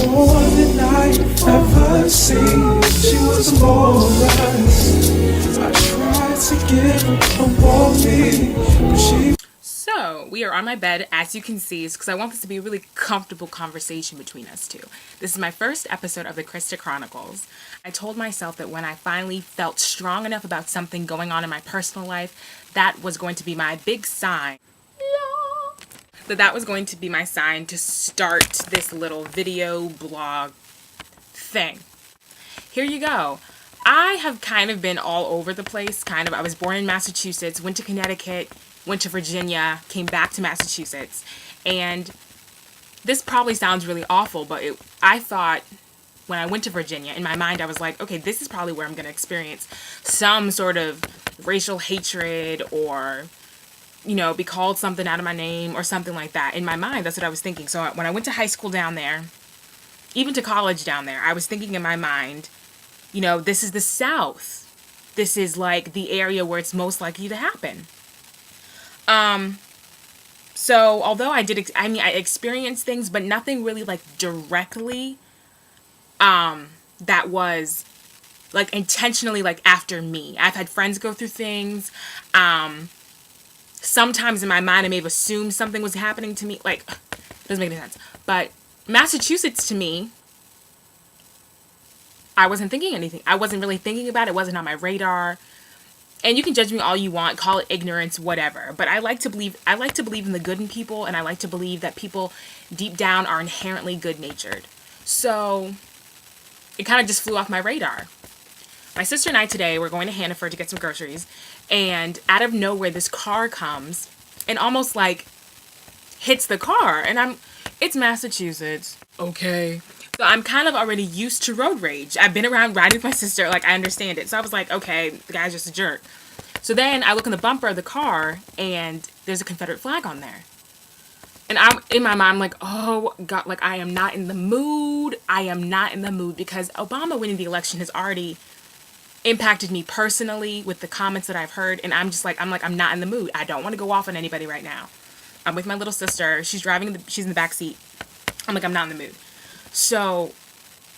more than I've ever seen. She was Amorous. I tried to give her a warning, but she... So, we are on my bed, as you can see, because I want this to be a really comfortable conversation between us two. This is my first episode of the Christa Chronicles. I told myself that when I finally felt strong enough about something going on in my personal life, that was going to be my big sign. That was going to be my sign to start this little video blog thing. Here you go. I have kind of been all over the place, I was born in Massachusetts, went to Connecticut, went to Virginia, came back to Massachusetts, and this probably sounds really awful, but I thought when I went to Virginia, in my mind I was like, okay, this is probably where I'm going to experience some sort of racial hatred or, you know, be called something out of my name or something like that. In my mind, that's what I was thinking. So when I went to high school down there, even to college down there, I was thinking in my mind, you know, this is the South. This is like the area where it's most likely to happen. So although I experienced things, but nothing really like directly, that was like intentionally like after me. I've had friends go through things. Sometimes in my mind, I may have assumed something was happening to me. Like, doesn't make any sense. But Massachusetts to me, I wasn't thinking anything. I wasn't really thinking about it. It wasn't on my radar. And you can judge me all you want, call it ignorance, whatever. But I like to believe in the good in people, and I like to believe that people deep down are inherently good-natured. So it kind of just flew off my radar. My sister and I today were going to Hannaford to get some groceries, and out of nowhere this car comes and almost like hits the car, and it's Massachusetts, okay? So I'm kind of already used to road rage. I've been around riding with my sister, like I understand it. So I was like, okay, the guy's just a jerk. So then I look in the bumper of the car and there's a Confederate flag on there. And I'm in my mind, I'm like, oh God, like I am not in the mood. I am not in the mood because Obama winning the election has already impacted me personally with the comments that I've heard. And I'm not in the mood. I don't want to go off on anybody right now. I'm with my little sister. She's she's in the back seat. I'm like, I'm not in the mood. So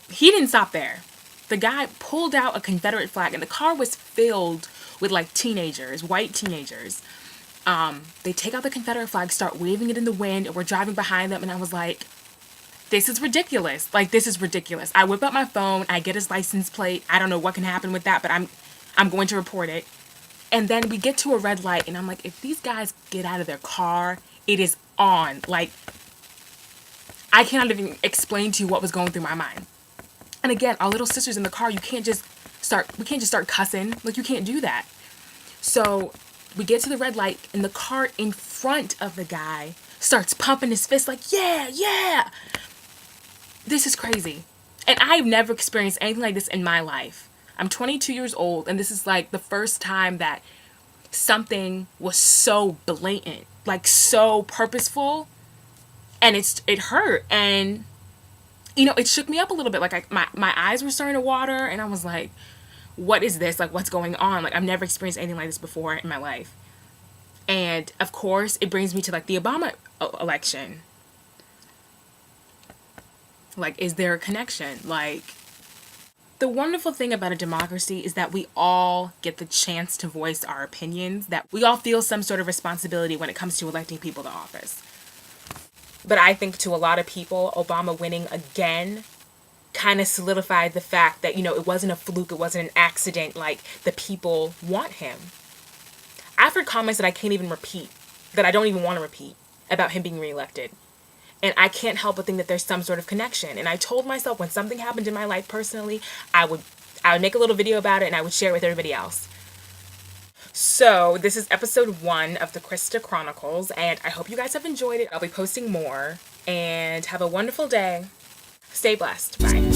he didn't stop there. The guy pulled out a Confederate flag and the car was filled with like teenagers, white teenagers. They take out the Confederate flag, start waving it in the wind, and we're driving behind them. And I was like, this is ridiculous. Like, this is ridiculous. I whip out my phone. I get his license plate. I don't know what can happen with that, but I'm going to report it. And then we get to a red light and I'm like, if these guys get out of their car, it is on. Like, I cannot even explain to you what was going through my mind. And again, our little sister's in the car. We can't just start cussing. Like, you can't do that. So we get to the red light and the car in front of the guy starts pumping his fist like, yeah, yeah. This is crazy. And I've never experienced anything like this in my life. I'm 22 years old and this is like the first time that something was so blatant, like so purposeful. And it hurt, and, you know, it shook me up a little bit. Like, my eyes were starting to water, and I was like, what is this? Like, what's going on? Like, I've never experienced anything like this before in my life. And, of course, it brings me to, like, the Obama election. Like, is there a connection? Like, the wonderful thing about a democracy is that we all get the chance to voice our opinions, that we all feel some sort of responsibility when it comes to electing people to office. But I think to a lot of people, Obama winning again kind of solidified the fact that, you know, it wasn't a fluke, it wasn't an accident, like the people want him. I've heard comments that I can't even repeat, that I don't even want to repeat, about him being reelected. And I can't help but think that there's some sort of connection. And I told myself when something happened in my life personally, I would make a little video about it and I would share it with everybody else. So this is episode 1 of the Christa Chronicles, and I hope you guys have enjoyed it. I'll be posting more, and have a wonderful day. Stay blessed. Bye.